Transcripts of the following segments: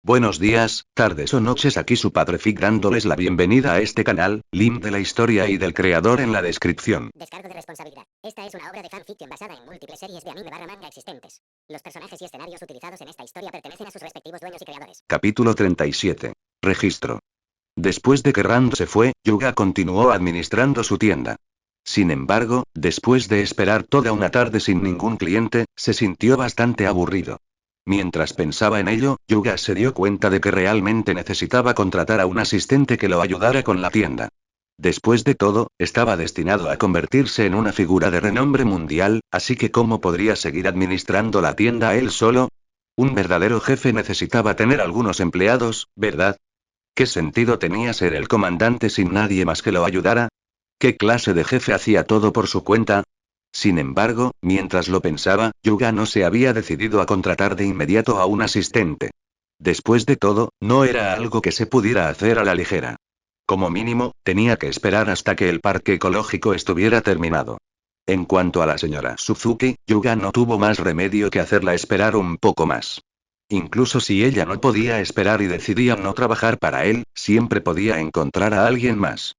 Buenos días, tardes o noches, aquí su padre Fig dándoles la bienvenida a este canal, link de la historia y del creador en la descripción. Descargo de responsabilidad. Esta es una obra de fanfiction basada en múltiples series de anime barra manga existentes. Los personajes y escenarios utilizados en esta historia pertenecen a sus respectivos dueños y creadores. Capítulo 37. Registro. Después de que Rand se fue, Yuga continuó administrando su tienda. Sin embargo, después de esperar toda una tarde sin ningún cliente, se sintió bastante aburrido. Mientras pensaba en ello, Yuga se dio cuenta de que realmente necesitaba contratar a un asistente que lo ayudara con la tienda. Después de todo, estaba destinado a convertirse en una figura de renombre mundial, así que ¿cómo podría seguir administrando la tienda él solo? Un verdadero jefe necesitaba tener algunos empleados, ¿verdad? ¿Qué sentido tenía ser el comandante sin nadie más que lo ayudara? ¿Qué clase de jefe hacía todo por su cuenta? Sin embargo, mientras lo pensaba, Yuga no se había decidido a contratar de inmediato a un asistente. Después de todo, no era algo que se pudiera hacer a la ligera. Como mínimo, tenía que esperar hasta que el parque ecológico estuviera terminado. En cuanto a la señora Suzuki, Yuga no tuvo más remedio que hacerla esperar un poco más. Incluso si ella no podía esperar y decidía no trabajar para él, siempre podía encontrar a alguien más.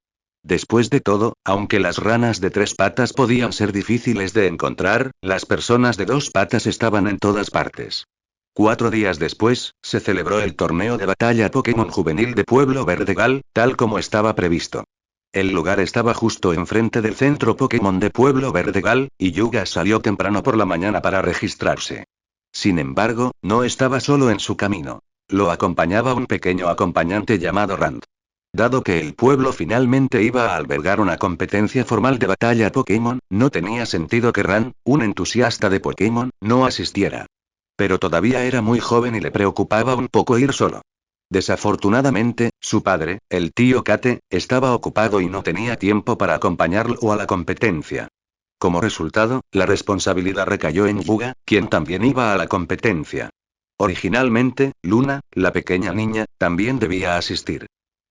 Después de todo, aunque las ranas de 3 patas podían ser difíciles de encontrar, las personas de 2 patas estaban en todas partes. 4 días después, se celebró el torneo de batalla Pokémon juvenil de Pueblo Verdegal, tal como estaba previsto. El lugar estaba justo enfrente del centro Pokémon de Pueblo Verdegal, y Yuga salió temprano por la mañana para registrarse. Sin embargo, no estaba solo en su camino. Lo acompañaba un pequeño acompañante llamado Rand. Dado que el pueblo finalmente iba a albergar una competencia formal de batalla Pokémon, no tenía sentido que Rand, un entusiasta de Pokémon, no asistiera. Pero todavía era muy joven y le preocupaba un poco ir solo. Desafortunadamente, su padre, el tío Kate, estaba ocupado y no tenía tiempo para acompañarlo a la competencia. Como resultado, la responsabilidad recayó en Yuga, quien también iba a la competencia. Originalmente, Luna, la pequeña niña, también debía asistir.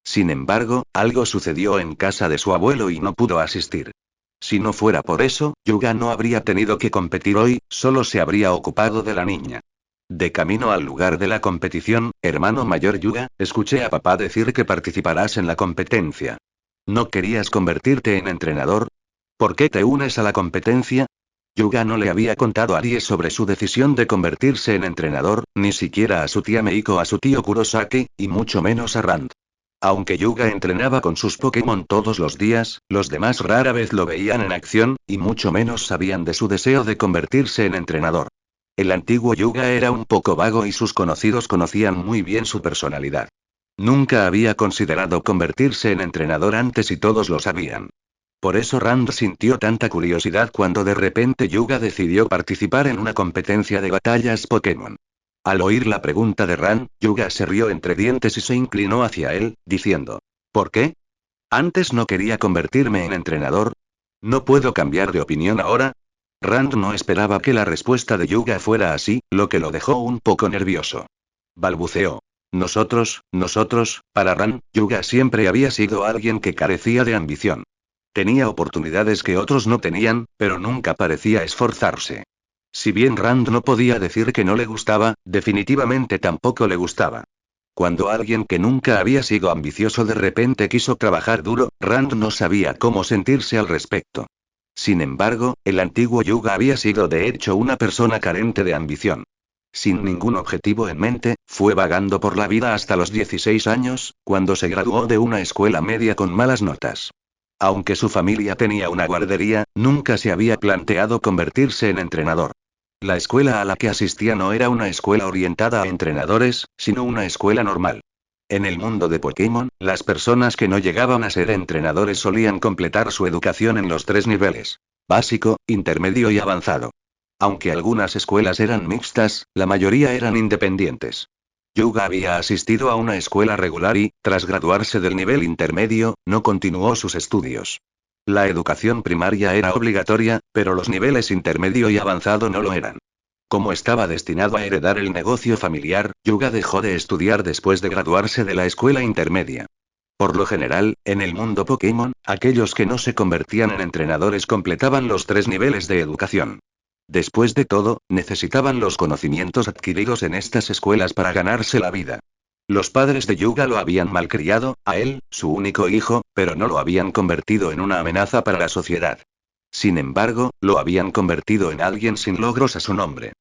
Sin embargo, algo sucedió en casa de su abuelo y no pudo asistir. Si no fuera por eso, Yuga no habría tenido que competir hoy, solo se habría ocupado de la niña. De camino al lugar de la competición, hermano mayor Yuga, escuché a papá decir que participarás en la competencia. ¿No querías convertirte en entrenador? ¿Por qué te unes a la competencia? Yuga no le había contado a Aries sobre su decisión de convertirse en entrenador, ni siquiera a su tía Meiko, a su tío Kurosaki, y mucho menos a Rand. Aunque Yuga entrenaba con sus Pokémon todos los días, los demás rara vez lo veían en acción, y mucho menos sabían de su deseo de convertirse en entrenador. El antiguo Yuga era un poco vago y sus conocidos conocían muy bien su personalidad. Nunca había considerado convertirse en entrenador antes y todos lo sabían. Por eso Rand sintió tanta curiosidad cuando de repente Yuga decidió participar en una competencia de batallas Pokémon. Al oír la pregunta de Rand, Yuga se rió entre dientes y se inclinó hacia él, diciendo: ¿Por qué? ¿Antes no quería convertirme en entrenador? ¿No puedo cambiar de opinión ahora? Rand no esperaba que la respuesta de Yuga fuera así, lo que lo dejó un poco nervioso. Balbuceó. Nosotros, para Rand, Yuga siempre había sido alguien que carecía de ambición. Tenía oportunidades que otros no tenían, pero nunca parecía esforzarse. Si bien Rand no podía decir que no le gustaba, definitivamente tampoco le gustaba. Cuando alguien que nunca había sido ambicioso de repente quiso trabajar duro, Rand no sabía cómo sentirse al respecto. Sin embargo, el antiguo Yuga había sido de hecho una persona carente de ambición. Sin ningún objetivo en mente, fue vagando por la vida hasta los 16 años, cuando se graduó de una escuela media con malas notas. Aunque su familia tenía una guardería, nunca se había planteado convertirse en entrenador. La escuela a la que asistía no era una escuela orientada a entrenadores, sino una escuela normal. En el mundo de Pokémon, las personas que no llegaban a ser entrenadores solían completar su educación en los 3 niveles: básico, intermedio y avanzado. Aunque algunas escuelas eran mixtas, la mayoría eran independientes. Yuga había asistido a una escuela regular y, tras graduarse del nivel intermedio, no continuó sus estudios. La educación primaria era obligatoria, pero los niveles intermedio y avanzado no lo eran. Como estaba destinado a heredar el negocio familiar, Yuga dejó de estudiar después de graduarse de la escuela intermedia. Por lo general, en el mundo Pokémon, aquellos que no se convertían en entrenadores completaban los 3 niveles de educación. Después de todo, necesitaban los conocimientos adquiridos en estas escuelas para ganarse la vida. Los padres de Yuga lo habían malcriado, a él, su único hijo, pero no lo habían convertido en una amenaza para la sociedad. Sin embargo, lo habían convertido en alguien sin logros a su nombre.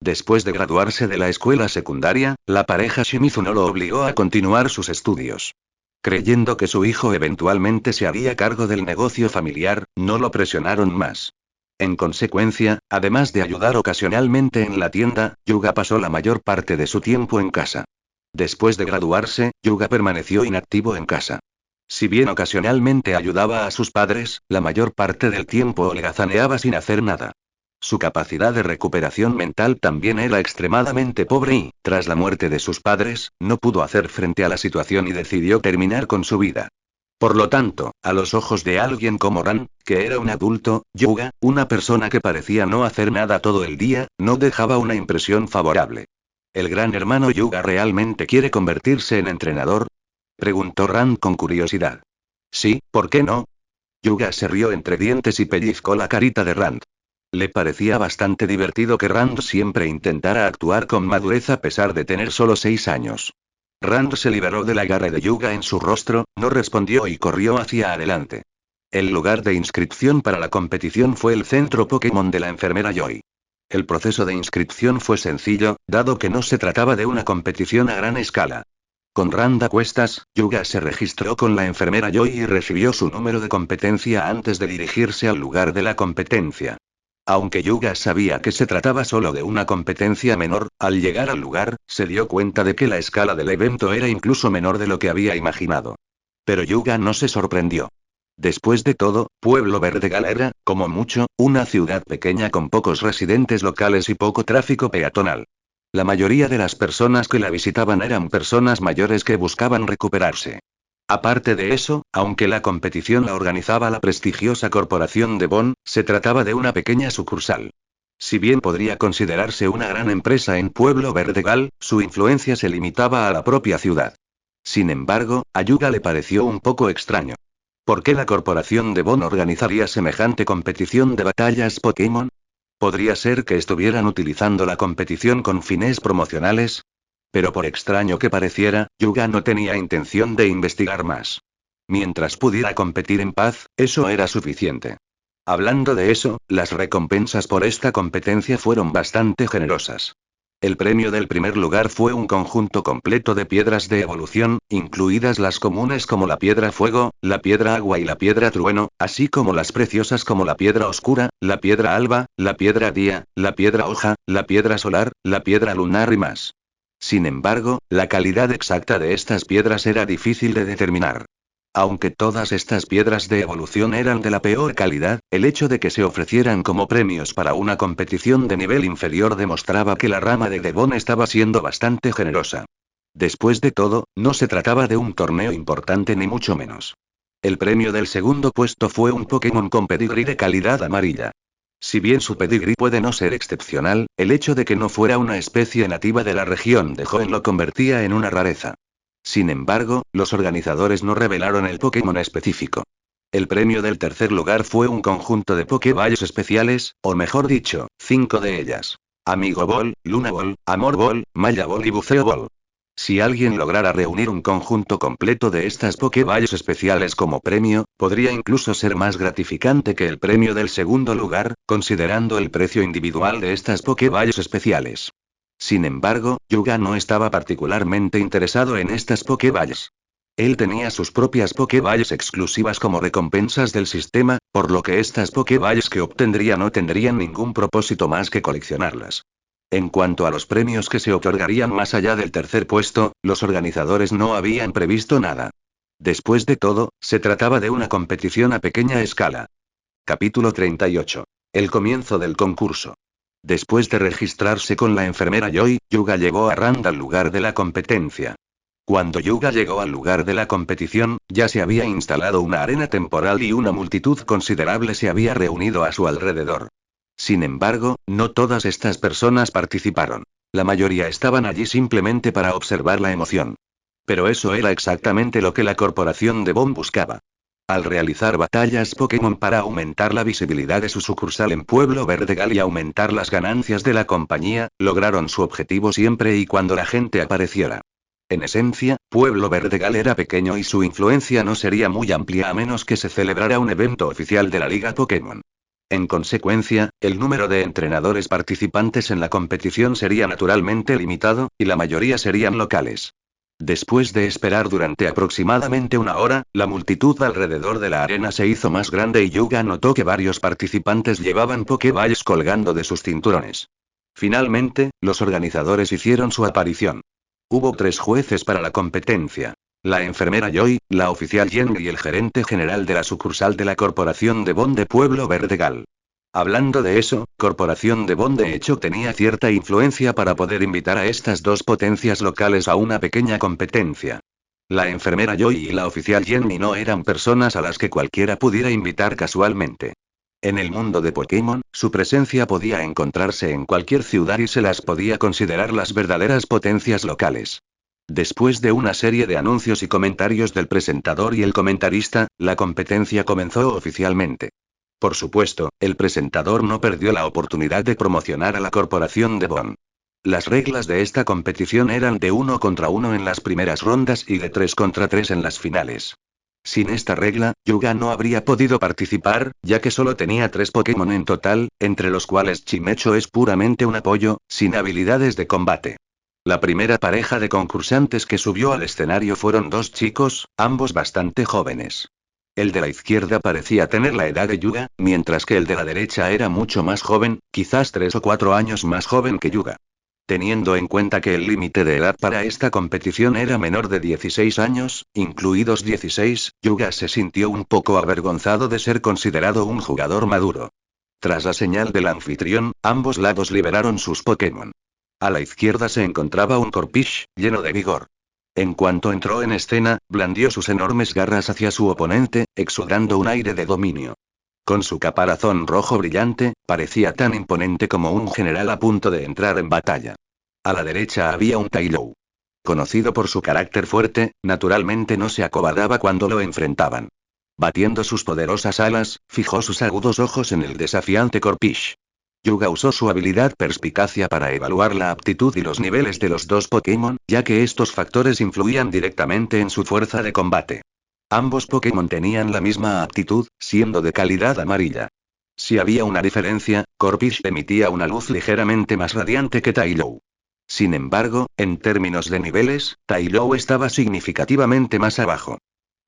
Después de graduarse de la escuela secundaria, la pareja Shimizu no lo obligó a continuar sus estudios. Creyendo que su hijo eventualmente se haría cargo del negocio familiar, no lo presionaron más. En consecuencia, además de ayudar ocasionalmente en la tienda, Yuga pasó la mayor parte de su tiempo en casa. Después de graduarse, Yuga permaneció inactivo en casa. Si bien ocasionalmente ayudaba a sus padres, la mayor parte del tiempo holgazaneaba sin hacer nada. Su capacidad de recuperación mental también era extremadamente pobre y, tras la muerte de sus padres, no pudo hacer frente a la situación y decidió terminar con su vida. Por lo tanto, a los ojos de alguien como Ran, que era un adulto, Yuga, una persona que parecía no hacer nada todo el día, no dejaba una impresión favorable. ¿El gran hermano Yuga realmente quiere convertirse en entrenador? Preguntó Ran con curiosidad. Sí, ¿por qué no? Yuga se rió entre dientes y pellizcó la carita de Rand. Le parecía bastante divertido que Rand siempre intentara actuar con madurez a pesar de tener solo 6 años. Rand se liberó del agarre de Yuga en su rostro, no respondió y corrió hacia adelante. El lugar de inscripción para la competición fue el centro Pokémon de la enfermera Joy. El proceso de inscripción fue sencillo, dado que no se trataba de una competición a gran escala. Con Rand a cuestas, Yuga se registró con la enfermera Joy y recibió su número de competencia antes de dirigirse al lugar de la competencia. Aunque Yuga sabía que se trataba solo de una competencia menor, al llegar al lugar, se dio cuenta de que la escala del evento era incluso menor de lo que había imaginado. Pero Yuga no se sorprendió. Después de todo, Pueblo Verdegal era, como mucho, una ciudad pequeña con pocos residentes locales y poco tráfico peatonal. La mayoría de las personas que la visitaban eran personas mayores que buscaban recuperarse. Aparte de eso, aunque la competición la organizaba la prestigiosa corporación de Bonn, se trataba de una pequeña sucursal. Si bien podría considerarse una gran empresa en Pueblo Verdegal, su influencia se limitaba a la propia ciudad. Sin embargo, a Yuga le pareció un poco extraño. ¿Por qué la corporación de Bonn organizaría semejante competición de batallas Pokémon? ¿Podría ser que estuvieran utilizando la competición con fines promocionales? Pero por extraño que pareciera, Yuga no tenía intención de investigar más. Mientras pudiera competir en paz, eso era suficiente. Hablando de eso, las recompensas por esta competencia fueron bastante generosas. El premio del primer lugar fue un conjunto completo de piedras de evolución, incluidas las comunes como la piedra fuego, la piedra agua y la piedra trueno, así como las preciosas como la piedra oscura, la piedra alba, la piedra día, la piedra hoja, la piedra solar, la piedra lunar y más. Sin embargo, la calidad exacta de estas piedras era difícil de determinar. Aunque todas estas piedras de evolución eran de la peor calidad, el hecho de que se ofrecieran como premios para una competición de nivel inferior demostraba que la rama de Devon estaba siendo bastante generosa. Después de todo, no se trataba de un torneo importante ni mucho menos. El premio del segundo puesto fue un Pokémon con pedigrí de calidad amarilla. Si bien su pedigrí puede no ser excepcional, el hecho de que no fuera una especie nativa de la región de Hoenn lo convertía en una rareza. Sin embargo, los organizadores no revelaron el Pokémon específico. El premio del tercer lugar fue un conjunto de Pokéballs especiales, o mejor dicho, 5 de ellas. Amigo Ball, Luna Ball, Amor Ball, Maya Ball y Buceo Ball. Si alguien lograra reunir un conjunto completo de estas Pokéballs especiales como premio, podría incluso ser más gratificante que el premio del segundo lugar, considerando el precio individual de estas Pokéballs especiales. Sin embargo, Yuga no estaba particularmente interesado en estas Pokéballs. Él tenía sus propias Pokéballs exclusivas como recompensas del sistema, por lo que estas Pokéballs que obtendría no tendrían ningún propósito más que coleccionarlas. En cuanto a los premios que se otorgarían más allá del tercer puesto, los organizadores no habían previsto nada. Después de todo, se trataba de una competición a pequeña escala. Capítulo 38. El comienzo del concurso. Después de registrarse con la enfermera Joy, Yuga llevó a Rand al lugar de la competencia. Cuando Yuga llegó al lugar de la competición, ya se había instalado una arena temporal y una multitud considerable se había reunido a su alrededor. Sin embargo, no todas estas personas participaron. La mayoría estaban allí simplemente para observar la emoción. Pero eso era exactamente lo que la corporación de Bonn buscaba. Al realizar batallas Pokémon para aumentar la visibilidad de su sucursal en Pueblo Verdegal y aumentar las ganancias de la compañía, lograron su objetivo siempre y cuando la gente apareciera. En esencia, Pueblo Verdegal era pequeño y su influencia no sería muy amplia a menos que se celebrara un evento oficial de la Liga Pokémon. En consecuencia, el número de entrenadores participantes en la competición sería naturalmente limitado, y la mayoría serían locales. Después de esperar durante aproximadamente una hora, la multitud alrededor de la arena se hizo más grande y Yuga notó que varios participantes llevaban Pokéballs colgando de sus cinturones. Finalmente, los organizadores hicieron su aparición. Hubo 3 jueces para la competencia. La enfermera Joy, la oficial Yen y el gerente general de la sucursal de la Corporación de Bon de Pueblo Verdegal. Hablando de eso, Corporación de Bon de hecho tenía cierta influencia para poder invitar a estas dos potencias locales a una pequeña competencia. La enfermera Joy y la oficial Jenny no eran personas a las que cualquiera pudiera invitar casualmente. En el mundo de Pokémon, su presencia podía encontrarse en cualquier ciudad y se las podía considerar las verdaderas potencias locales. Después de una serie de anuncios y comentarios del presentador y el comentarista, la competencia comenzó oficialmente. Por supuesto, el presentador no perdió la oportunidad de promocionar a la Corporación de Bon. Las reglas de esta competición eran de 1 contra 1 en las primeras rondas y de 3 contra 3 en las finales. Sin esta regla, Yuga no habría podido participar, ya que solo tenía 3 Pokémon en total, entre los cuales Chimecho es puramente un apoyo, sin habilidades de combate. La primera pareja de concursantes que subió al escenario fueron 2 chicos, ambos bastante jóvenes. El de la izquierda parecía tener la edad de Yuga, mientras que el de la derecha era mucho más joven, quizás 3 o 4 años más joven que Yuga. Teniendo en cuenta que el límite de edad para esta competición era menor de 16 años, incluidos 16, Yuga se sintió un poco avergonzado de ser considerado un jugador maduro. Tras la señal del anfitrión, ambos lados liberaron sus Pokémon. A la izquierda se encontraba un Corphish, lleno de vigor. En cuanto entró en escena, blandió sus enormes garras hacia su oponente, exudando un aire de dominio. Con su caparazón rojo brillante, parecía tan imponente como un general a punto de entrar en batalla. A la derecha había un Taillow. Conocido por su carácter fuerte, naturalmente no se acobardaba cuando lo enfrentaban. Batiendo sus poderosas alas, fijó sus agudos ojos en el desafiante Corphish. Yuga usó su habilidad Perspicacia para evaluar la aptitud y los niveles de los dos Pokémon, ya que estos factores influían directamente en su fuerza de combate. Ambos Pokémon tenían la misma aptitud, siendo de calidad amarilla. Si había una diferencia, Corphish emitía una luz ligeramente más radiante que Taillow. Sin embargo, en términos de niveles, Taillow estaba significativamente más abajo.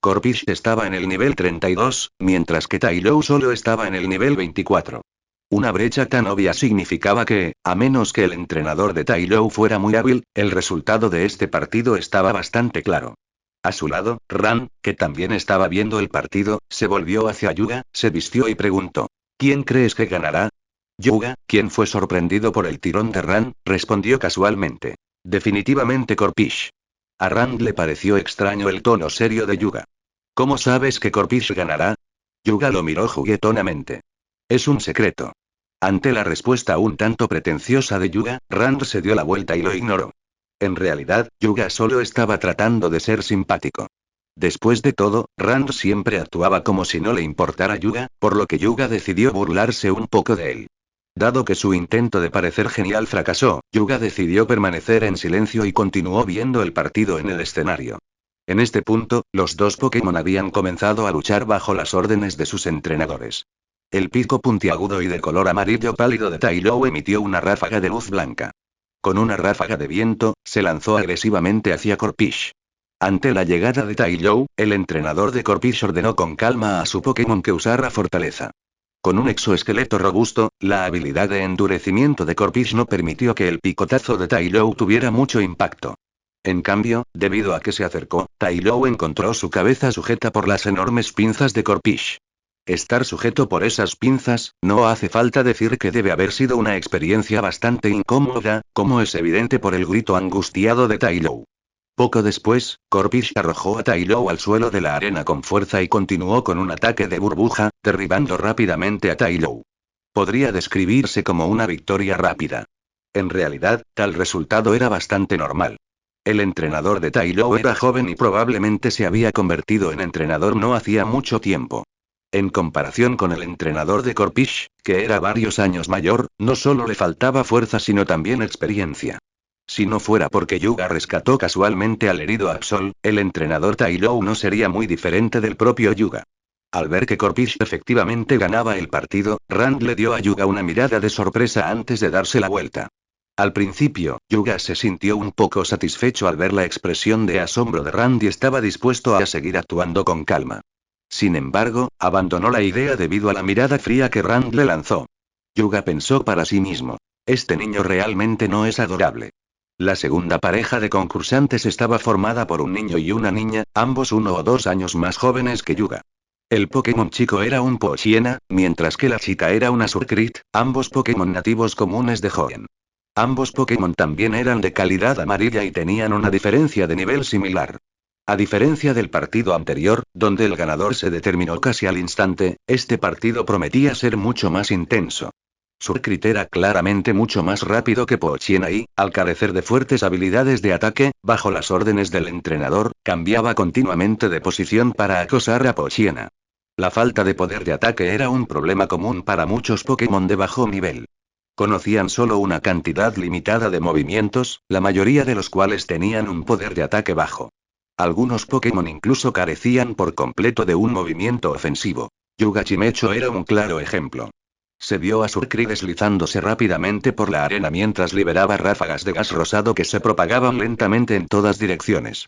Corphish estaba en el nivel 32, mientras que Taillow solo estaba en el nivel 24. Una brecha tan obvia significaba que, a menos que el entrenador de Taillow fuera muy hábil, el resultado de este partido estaba bastante claro. A su lado, Ran, que también estaba viendo el partido, se volvió hacia Yuga, se vistió y preguntó: ¿Quién crees que ganará? Yuga, quien fue sorprendido por el tirón de Ran, respondió casualmente: definitivamente Corphish. A Ran le pareció extraño el tono serio de Yuga. ¿Cómo sabes que Corphish ganará? Yuga lo miró juguetonamente. Es un secreto. Ante la respuesta un tanto pretenciosa de Yuga, Rand se dio la vuelta y lo ignoró. En realidad, Yuga solo estaba tratando de ser simpático. Después de todo, Rand siempre actuaba como si no le importara Yuga, por lo que Yuga decidió burlarse un poco de él. Dado que su intento de parecer genial fracasó, Yuga decidió permanecer en silencio y continuó viendo el partido en el escenario. En este punto, los dos Pokémon habían comenzado a luchar bajo las órdenes de sus entrenadores. El pico puntiagudo y de color amarillo pálido de Taillow emitió una ráfaga de luz blanca. Con una ráfaga de viento, se lanzó agresivamente hacia Corphish. Ante la llegada de Taillow, el entrenador de Corphish ordenó con calma a su Pokémon que usara fortaleza. Con un exoesqueleto robusto, la habilidad de endurecimiento de Corphish no permitió que el picotazo de Taillow tuviera mucho impacto. En cambio, debido a que se acercó, Taillow encontró su cabeza sujeta por las enormes pinzas de Corphish. Estar sujeto por esas pinzas, no hace falta decir que debe haber sido una experiencia bastante incómoda, como es evidente por el grito angustiado de Taillow. Poco después, Corphish arrojó a Taillow al suelo de la arena con fuerza y continuó con un ataque de burbuja, derribando rápidamente a Taillow. Podría describirse como una victoria rápida. En realidad, tal resultado era bastante normal. El entrenador de Taillow era joven y probablemente se había convertido en entrenador no hacía mucho tiempo. En comparación con el entrenador de Corphish, que era varios años mayor, no solo le faltaba fuerza sino también experiencia. Si no fuera porque Yuga rescató casualmente al herido Absol, el entrenador Tailou no sería muy diferente del propio Yuga. Al ver que Corpish efectivamente ganaba el partido, Rand le dio a Yuga una mirada de sorpresa antes de darse la vuelta. Al principio, Yuga se sintió un poco satisfecho al ver la expresión de asombro de Rand y estaba dispuesto a seguir actuando con calma. Sin embargo, abandonó la idea debido a la mirada fría que Rand le lanzó. Yuga pensó para sí mismo: este niño realmente no es adorable. La segunda pareja de concursantes estaba formada por un niño y una niña, ambos 1 o 2 años más jóvenes que Yuga. El Pokémon chico era un Poochyena, mientras que la chica era una Surcrit, ambos Pokémon nativos comunes de Hoenn. Ambos Pokémon también eran de calidad amarilla y tenían una diferencia de nivel similar. A diferencia del partido anterior, donde el ganador se determinó casi al instante, este partido prometía ser mucho más intenso. Surcrit era claramente mucho más rápido que Poochyena y, al carecer de fuertes habilidades de ataque, bajo las órdenes del entrenador, cambiaba continuamente de posición para acosar a Poochyena. La falta de poder de ataque era un problema común para muchos Pokémon de bajo nivel. Conocían solo una cantidad limitada de movimientos, la mayoría de los cuales tenían un poder de ataque bajo. Algunos Pokémon incluso carecían por completo de un movimiento ofensivo. Yuga Chimecho era un claro ejemplo. Se vio a Surcrit deslizándose rápidamente por la arena mientras liberaba ráfagas de gas rosado que se propagaban lentamente en todas direcciones.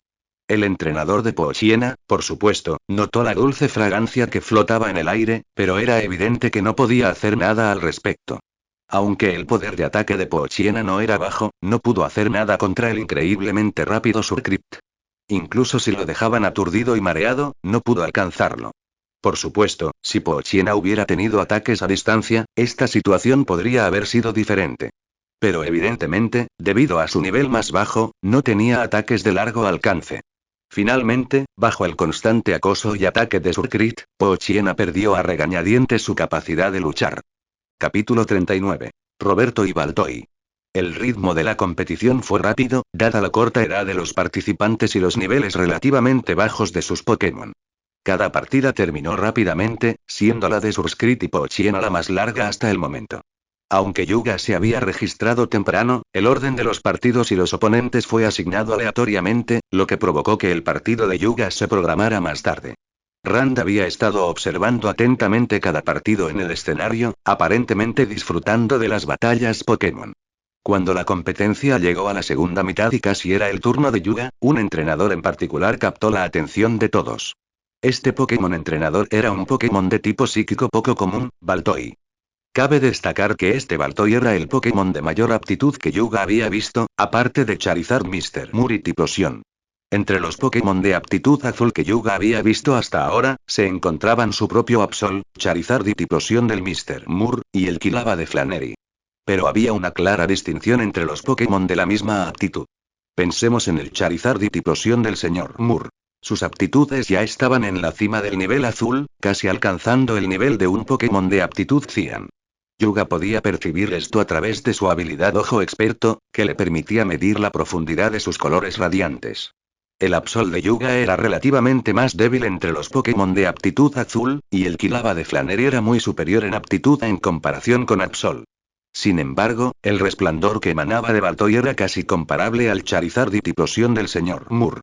El entrenador de Poochyena, por supuesto, notó la dulce fragancia que flotaba en el aire, pero era evidente que no podía hacer nada al respecto. Aunque el poder de ataque de Poochyena no era bajo, no pudo hacer nada contra el increíblemente rápido Surcrit. Incluso si lo dejaban aturdido y mareado, no pudo alcanzarlo. Por supuesto, si Poochyena hubiera tenido ataques a distancia, esta situación podría haber sido diferente. Pero evidentemente, debido a su nivel más bajo, no tenía ataques de largo alcance. Finalmente, bajo el constante acoso y ataque de Surcrit, Poochyena perdió a regañadientes su capacidad de luchar. Capítulo 39. Roberto y Baltoy. El ritmo de la competición fue rápido, dada la corta edad de los participantes y los niveles relativamente bajos de sus Pokémon. Cada partida terminó rápidamente, siendo la de Surcrit y Poochyena la más larga hasta el momento. Aunque Yuga se había registrado temprano, el orden de los partidos y los oponentes fue asignado aleatoriamente, lo que provocó que el partido de Yuga se programara más tarde. Rand había estado observando atentamente cada partido en el escenario, aparentemente disfrutando de las batallas Pokémon. Cuando la competencia llegó a la segunda mitad y casi era el turno de Yuga, un entrenador en particular captó la atención de todos. Este Pokémon entrenador era un Pokémon de tipo psíquico poco común, Baltoy. Cabe destacar que este Baltoy era el Pokémon de mayor aptitud que Yuga había visto, aparte de Charizard, Mr. Moore y Typhlosion. Entre los Pokémon de aptitud azul que Yuga había visto hasta ahora, se encontraban su propio Absol, Charizard y Typhlosion del Mr. Moore, y el Quilava de Flannery. Pero había una clara distinción entre los Pokémon de la misma aptitud. Pensemos en el Charizard y Typhlosion del Sr. Moore. Sus aptitudes ya estaban en la cima del nivel azul, casi alcanzando el nivel de un Pokémon de aptitud Cian. Yuga podía percibir esto a través de su habilidad Ojo Experto, que le permitía medir la profundidad de sus colores radiantes. El Absol de Yuga era relativamente más débil entre los Pokémon de aptitud azul, y el Quilava de Flannery era muy superior en aptitud en comparación con Absol. Sin embargo, el resplandor que emanaba de Baltoy era casi comparable al Charizard y Typhlosion del Sr. Moore.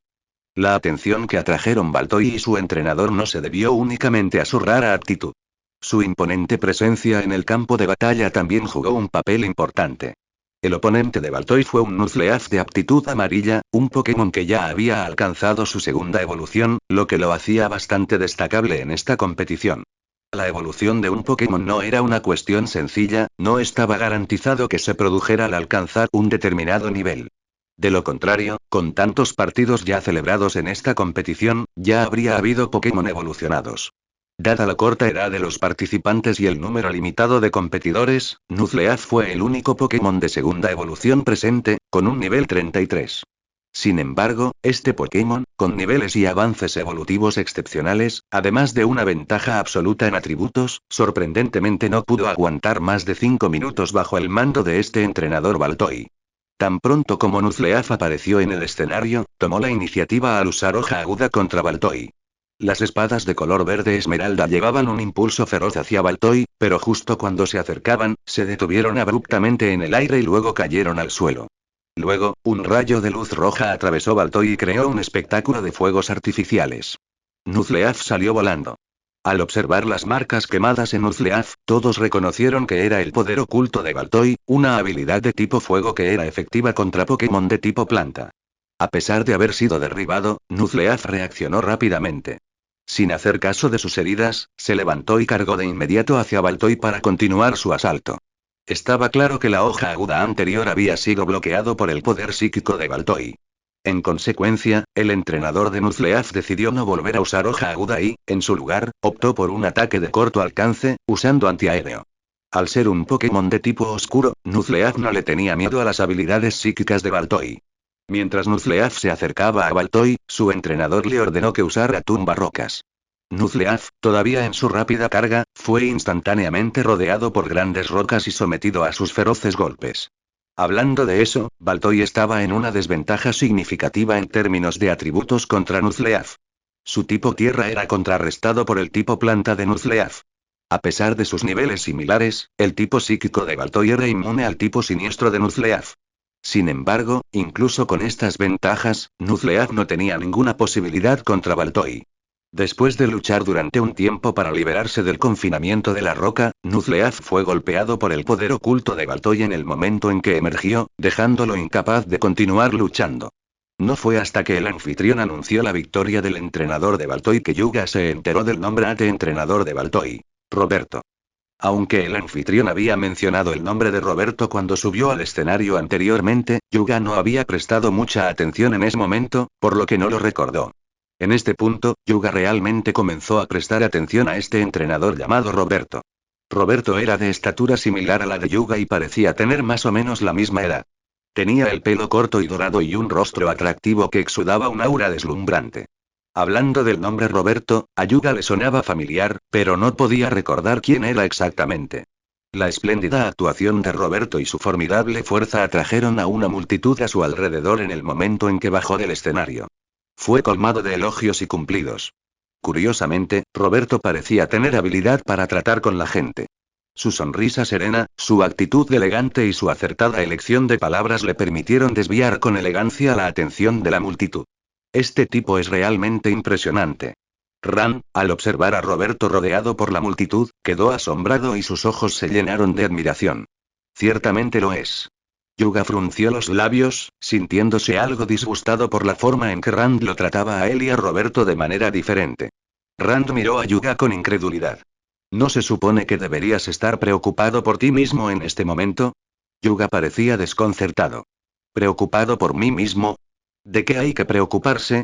La atención que atrajeron Baltoy y su entrenador no se debió únicamente a su rara aptitud. Su imponente presencia en el campo de batalla también jugó un papel importante. El oponente de Baltoy fue un Nuzleaf de aptitud amarilla, un Pokémon que ya había alcanzado su segunda evolución, lo que lo hacía bastante destacable en esta competición. La evolución de un Pokémon no era una cuestión sencilla, no estaba garantizado que se produjera al alcanzar un determinado nivel. De lo contrario, con tantos partidos ya celebrados en esta competición, ya habría habido Pokémon evolucionados. Dada la corta edad de los participantes y el número limitado de competidores, Nuzleaf fue el único Pokémon de segunda evolución presente, con un nivel 33. Sin embargo, este Pokémon, con niveles y avances evolutivos excepcionales, además de una ventaja absoluta en atributos, sorprendentemente no pudo aguantar más de 5 minutos bajo el mando de este entrenador Baltoy. Tan pronto como Nuzleaf apareció en el escenario, tomó la iniciativa al usar Hoja Aguda contra Baltoy. Las espadas de color verde esmeralda llevaban un impulso feroz hacia Baltoy, pero justo cuando se acercaban, se detuvieron abruptamente en el aire y luego cayeron al suelo. Luego, un rayo de luz roja atravesó Baltoy y creó un espectáculo de fuegos artificiales. Nuzleaf salió volando. Al observar las marcas quemadas en Nuzleaf, todos reconocieron que era el poder oculto de Baltoy, una habilidad de tipo fuego que era efectiva contra Pokémon de tipo planta. A pesar de haber sido derribado, Nuzleaf reaccionó rápidamente. Sin hacer caso de sus heridas, se levantó y cargó de inmediato hacia Baltoy para continuar su asalto. Estaba claro que la hoja aguda anterior había sido bloqueado por el poder psíquico de Baltoy. En consecuencia, el entrenador de Nuzleaf decidió no volver a usar hoja aguda y, en su lugar, optó por un ataque de corto alcance, usando antiaéreo. Al ser un Pokémon de tipo oscuro, Nuzleaf no le tenía miedo a las habilidades psíquicas de Baltoy. Mientras Nuzleaf se acercaba a Baltoy, su entrenador le ordenó que usara tumbarrocas. Nuzleaf, todavía en su rápida carga, fue instantáneamente rodeado por grandes rocas y sometido a sus feroces golpes. Hablando de eso, Baltoy estaba en una desventaja significativa en términos de atributos contra Nuzleaf. Su tipo tierra era contrarrestado por el tipo planta de Nuzleaf. A pesar de sus niveles similares, el tipo psíquico de Baltoy era inmune al tipo siniestro de Nuzleaf. Sin embargo, incluso con estas ventajas, Nuzleaf no tenía ninguna posibilidad contra Baltoy. Después de luchar durante un tiempo para liberarse del confinamiento de la roca, Nuzleaf fue golpeado por el poder oculto de Baltoy en el momento en que emergió, dejándolo incapaz de continuar luchando. No fue hasta que el anfitrión anunció la victoria del entrenador de Baltoy que Yuga se enteró del nombre de entrenador de Baltoy: Roberto. Aunque el anfitrión había mencionado el nombre de Roberto cuando subió al escenario anteriormente, Yuga no había prestado mucha atención en ese momento, por lo que no lo recordó. En este punto, Yuga realmente comenzó a prestar atención a este entrenador llamado Roberto. Roberto era de estatura similar a la de Yuga y parecía tener más o menos la misma edad. Tenía el pelo corto y dorado y un rostro atractivo que exudaba un aura deslumbrante. Hablando del nombre Roberto, a Yuga le sonaba familiar, pero no podía recordar quién era exactamente. La espléndida actuación de Roberto y su formidable fuerza atrajeron a una multitud a su alrededor en el momento en que bajó del escenario. Fue colmado de elogios y cumplidos. Curiosamente, Roberto parecía tener habilidad para tratar con la gente. Su sonrisa serena, su actitud elegante y su acertada elección de palabras le permitieron desviar con elegancia la atención de la multitud. Este tipo es realmente impresionante. Ran, al observar a Roberto rodeado por la multitud, quedó asombrado y sus ojos se llenaron de admiración. Ciertamente lo es. Yuga frunció los labios, sintiéndose algo disgustado por la forma en que Rand lo trataba a él y a Roberto de manera diferente. Rand miró a Yuga con incredulidad. ¿No se supone que deberías estar preocupado por ti mismo en este momento? Yuga parecía desconcertado. ¿Preocupado por mí mismo? ¿De qué hay que preocuparse?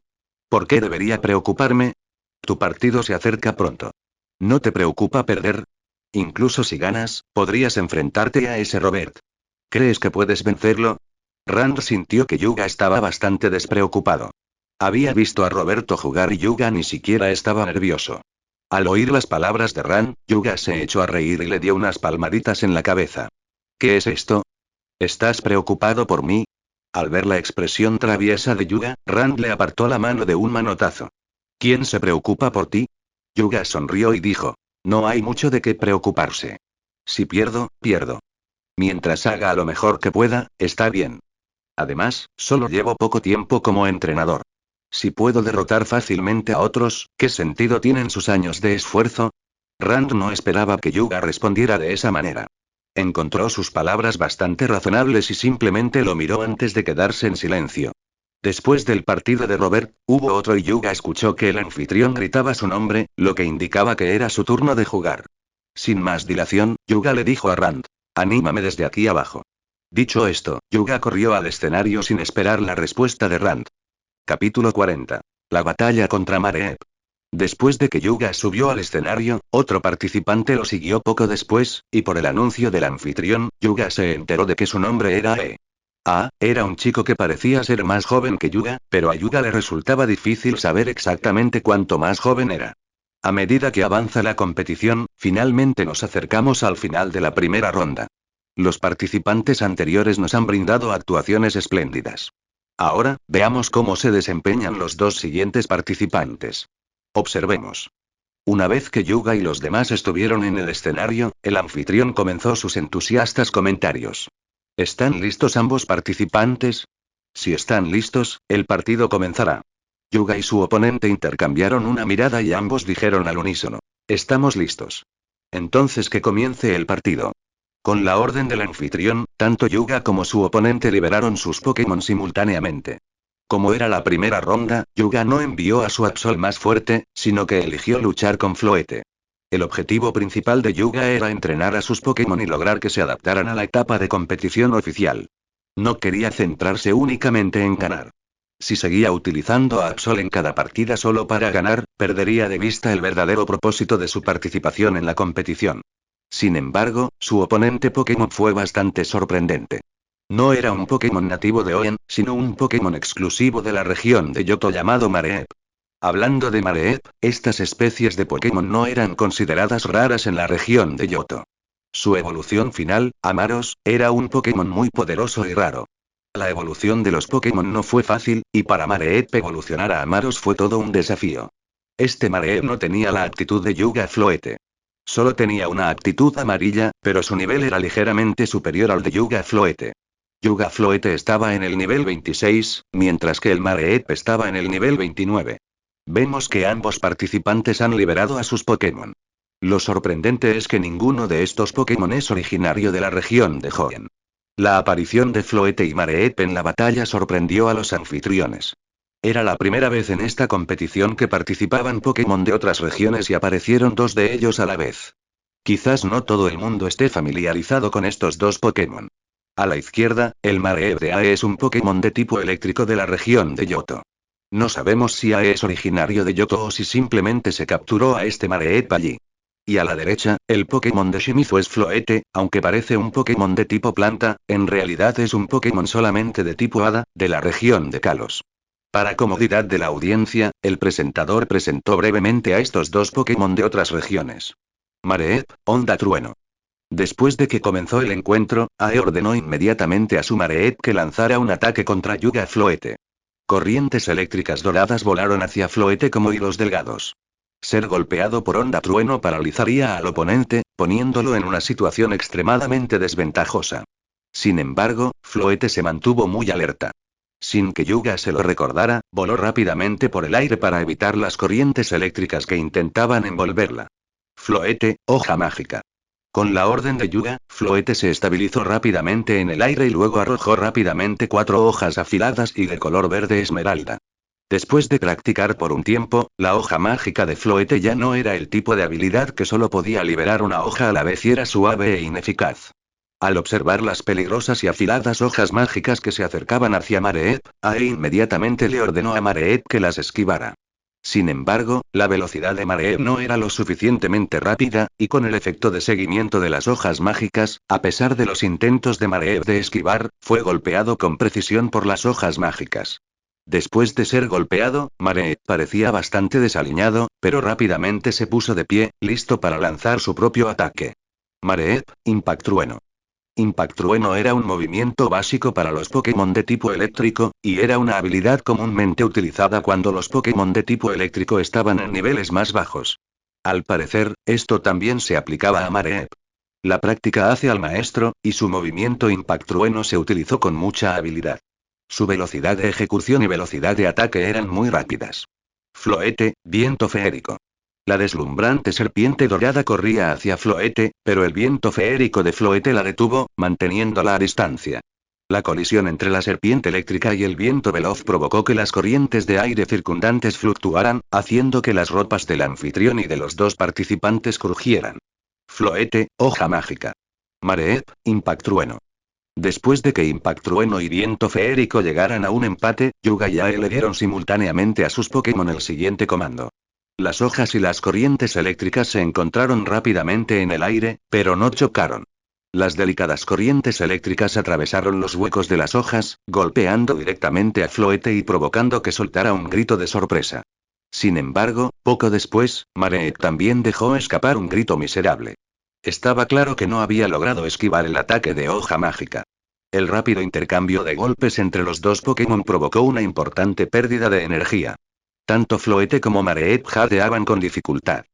¿Por qué debería preocuparme? Tu partido se acerca pronto. ¿No te preocupa perder? Incluso si ganas, podrías enfrentarte a ese Robert. ¿Crees que puedes vencerlo? Rand sintió que Yuga estaba bastante despreocupado. Había visto a Roberto jugar y Yuga ni siquiera estaba nervioso. Al oír las palabras de Rand, Yuga se echó a reír y le dio unas palmaditas en la cabeza. ¿Qué es esto? ¿Estás preocupado por mí? Al ver la expresión traviesa de Yuga, Rand le apartó la mano de un manotazo. ¿Quién se preocupa por ti? Yuga sonrió y dijo: no hay mucho de qué preocuparse. Si pierdo, pierdo. Mientras haga lo mejor que pueda, está bien. Además, solo llevo poco tiempo como entrenador. Si puedo derrotar fácilmente a otros, ¿qué sentido tienen sus años de esfuerzo? Rand no esperaba que Yuga respondiera de esa manera. Encontró sus palabras bastante razonables y simplemente lo miró antes de quedarse en silencio. Después del partido de Robert, hubo otro y Yuga escuchó que el anfitrión gritaba su nombre, lo que indicaba que era su turno de jugar. Sin más dilación, Yuga le dijo a Rand: anímame desde aquí abajo. Dicho esto, Yuga corrió al escenario sin esperar la respuesta de Rand. Capítulo 40. La batalla contra Mareep. Después de que Yuga subió al escenario, otro participante lo siguió poco después, y por el anuncio del anfitrión, Yuga se enteró de que su nombre era E. Era un chico que parecía ser más joven que Yuga, pero a Yuga le resultaba difícil saber exactamente cuánto más joven era. A medida que avanza la competición, finalmente nos acercamos al final de la primera ronda. Los participantes anteriores nos han brindado actuaciones espléndidas. Ahora, veamos cómo se desempeñan los dos siguientes participantes. Observemos. Una vez que Yuga y los demás estuvieron en el escenario, el anfitrión comenzó sus entusiastas comentarios. ¿Están listos ambos participantes? Si están listos, el partido comenzará. Yuga y su oponente intercambiaron una mirada y ambos dijeron al unísono. Estamos listos. Entonces que comience el partido. Con la orden del anfitrión, tanto Yuga como su oponente liberaron sus Pokémon simultáneamente. Como era la primera ronda, Yuga no envió a su Absol más fuerte, sino que eligió luchar con Floete. El objetivo principal de Yuga era entrenar a sus Pokémon y lograr que se adaptaran a la etapa de competición oficial. No quería centrarse únicamente en ganar. Si seguía utilizando a Absol en cada partida solo para ganar, perdería de vista el verdadero propósito de su participación en la competición. Sin embargo, su oponente Pokémon fue bastante sorprendente. No era un Pokémon nativo de Hoenn, sino un Pokémon exclusivo de la región de Johto llamado Mareep. Hablando de Mareep, estas especies de Pokémon no eran consideradas raras en la región de Johto. Su evolución final, Amaros, era un Pokémon muy poderoso y raro. La evolución de los Pokémon no fue fácil, y para Mareep evolucionar a Amaros fue todo un desafío. Este Mareep no tenía la actitud de Yuga Floete. Solo tenía una actitud amarilla, pero su nivel era ligeramente superior al de Yuga Floete. Yuga Floete estaba en el nivel 26, mientras que el Mareep estaba en el nivel 29. Vemos que ambos participantes han liberado a sus Pokémon. Lo sorprendente es que ninguno de estos Pokémon es originario de la región de Hoenn. La aparición de Floete y Mareep en la batalla sorprendió a los anfitriones. Era la primera vez en esta competición que participaban Pokémon de otras regiones y aparecieron dos de ellos a la vez. Quizás no todo el mundo esté familiarizado con estos dos Pokémon. A la izquierda, el Mareep de AE es un Pokémon de tipo eléctrico de la región de Johto. No sabemos si AE es originario de Johto o si simplemente se capturó a este Mareep allí. Y a la derecha, el Pokémon de Shimizu es Floete, aunque parece un Pokémon de tipo planta, en realidad es un Pokémon solamente de tipo hada, de la región de Kalos. Para comodidad de la audiencia, el presentador presentó brevemente a estos dos Pokémon de otras regiones. Mareep, Onda Trueno. Después de que comenzó el encuentro, AE ordenó inmediatamente a su Mareep que lanzara un ataque contra Yuga Floete. Corrientes eléctricas doradas volaron hacia Floete como hilos delgados. Ser golpeado por Onda Trueno paralizaría al oponente, poniéndolo en una situación extremadamente desventajosa. Sin embargo, Floete se mantuvo muy alerta. Sin que Yuga se lo recordara, voló rápidamente por el aire para evitar las corrientes eléctricas que intentaban envolverla. Floete, hoja mágica. Con la orden de Yuga, Floete se estabilizó rápidamente en el aire y luego arrojó rápidamente 4 hojas afiladas y de color verde esmeralda. Después de practicar por un tiempo, la hoja mágica de Floete ya no era el tipo de habilidad que solo podía liberar una hoja a la vez y era suave e ineficaz. Al observar las peligrosas y afiladas hojas mágicas que se acercaban hacia Mareep, AE inmediatamente le ordenó a Mareep que las esquivara. Sin embargo, la velocidad de Mareep no era lo suficientemente rápida, y con el efecto de seguimiento de las hojas mágicas, a pesar de los intentos de Mareep de esquivar, fue golpeado con precisión por las hojas mágicas. Después de ser golpeado, Mareep parecía bastante desaliñado, pero rápidamente se puso de pie, listo para lanzar su propio ataque. Mareep, Impact Trueno. Impact Trueno era un movimiento básico para los Pokémon de tipo eléctrico, y era una habilidad comúnmente utilizada cuando los Pokémon de tipo eléctrico estaban en niveles más bajos. Al parecer, esto también se aplicaba a Mareep. La práctica hace al maestro, y su movimiento Impact Trueno se utilizó con mucha habilidad. Su velocidad de ejecución y velocidad de ataque eran muy rápidas. Floete, viento feérico. La deslumbrante serpiente dorada corría hacia Floete, pero el viento feérico de Floete la detuvo, manteniéndola a distancia. La colisión entre la serpiente eléctrica y el viento veloz provocó que las corrientes de aire circundantes fluctuaran, haciendo que las ropas del anfitrión y de los dos participantes crujieran. Floete, hoja mágica. Mareep, Impact Trueno. Después de que Impact Trueno y Viento Feérico llegaran a un empate, Yuga y AE le dieron simultáneamente a sus Pokémon el siguiente comando. Las hojas y las corrientes eléctricas se encontraron rápidamente en el aire, pero no chocaron. Las delicadas corrientes eléctricas atravesaron los huecos de las hojas, golpeando directamente a Floete y provocando que soltara un grito de sorpresa. Sin embargo, poco después, Mareep también dejó escapar un grito miserable. Estaba claro que no había logrado esquivar el ataque de hoja mágica. El rápido intercambio de golpes entre los dos Pokémon provocó una importante pérdida de energía. Tanto Floete como Mareep jadeaban con dificultad.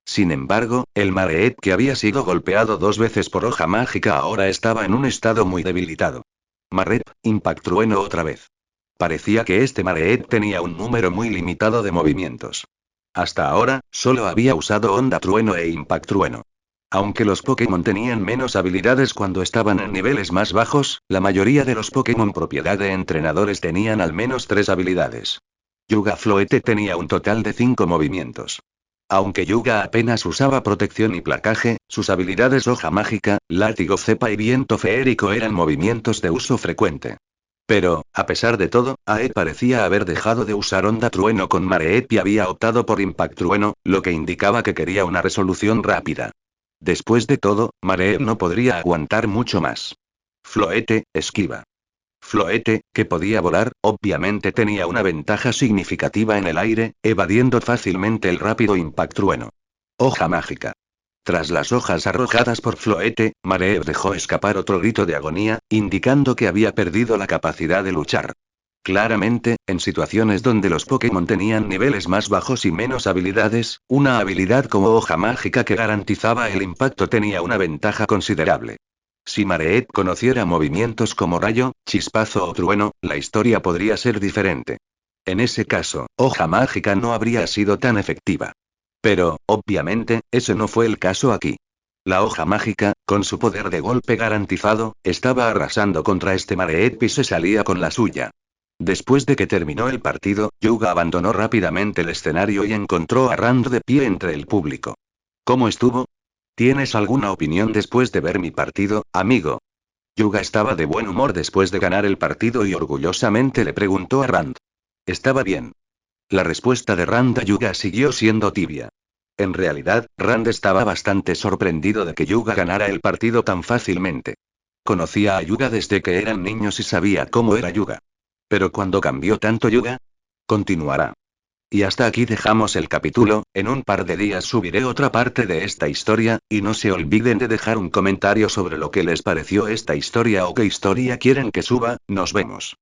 Sin embargo, el Mareep que había sido golpeado 2 veces por hoja mágica ahora estaba en un estado muy debilitado. Mareep, Impact Trueno otra vez. Parecía que este Mareep tenía un número muy limitado de movimientos. Hasta ahora, solo había usado Onda Trueno e Impact Trueno. Aunque los Pokémon tenían menos habilidades cuando estaban en niveles más bajos, la mayoría de los Pokémon propiedad de entrenadores tenían al menos 3 habilidades. Yuga Floete tenía un total de 5 movimientos. Aunque Yuga apenas usaba protección y placaje, sus habilidades Hoja Mágica, Látigo Cepa y Viento Feérico eran movimientos de uso frecuente. Pero, a pesar de todo, Ae parecía haber dejado de usar Onda Trueno con Mareep y había optado por Impact Trueno, lo que indicaba que quería una resolución rápida. Después de todo, Mareep no podría aguantar mucho más. Floete, esquiva. Floete, que podía volar, obviamente tenía una ventaja significativa en el aire, evadiendo fácilmente el rápido Impact Trueno. Hoja mágica. Tras las hojas arrojadas por Floete, Mareep dejó escapar otro grito de agonía, indicando que había perdido la capacidad de luchar. Claramente, en situaciones donde los Pokémon tenían niveles más bajos y menos habilidades, una habilidad como hoja mágica que garantizaba el impacto tenía una ventaja considerable. Si Mareep conociera movimientos como rayo, chispazo o trueno, la historia podría ser diferente. En ese caso, hoja mágica no habría sido tan efectiva. Pero, obviamente, ese no fue el caso aquí. La hoja mágica, con su poder de golpe garantizado, estaba arrasando contra este Mareep y se salía con la suya. Después de que terminó el partido, Yuga abandonó rápidamente el escenario y encontró a Rand de pie entre el público. ¿Cómo estuvo? ¿Tienes alguna opinión después de ver mi partido, amigo? Yuga estaba de buen humor después de ganar el partido y orgullosamente le preguntó a Rand. Estaba bien. La respuesta de Rand a Yuga siguió siendo tibia. En realidad, Rand estaba bastante sorprendido de que Yuga ganara el partido tan fácilmente. Conocía a Yuga desde que eran niños y sabía cómo era Yuga. Pero cuando cambió tanto Yuga, continuará. Y hasta aquí dejamos el capítulo, en un par de días subiré otra parte de esta historia, y no se olviden de dejar un comentario sobre lo que les pareció esta historia o qué historia quieren que suba, nos vemos.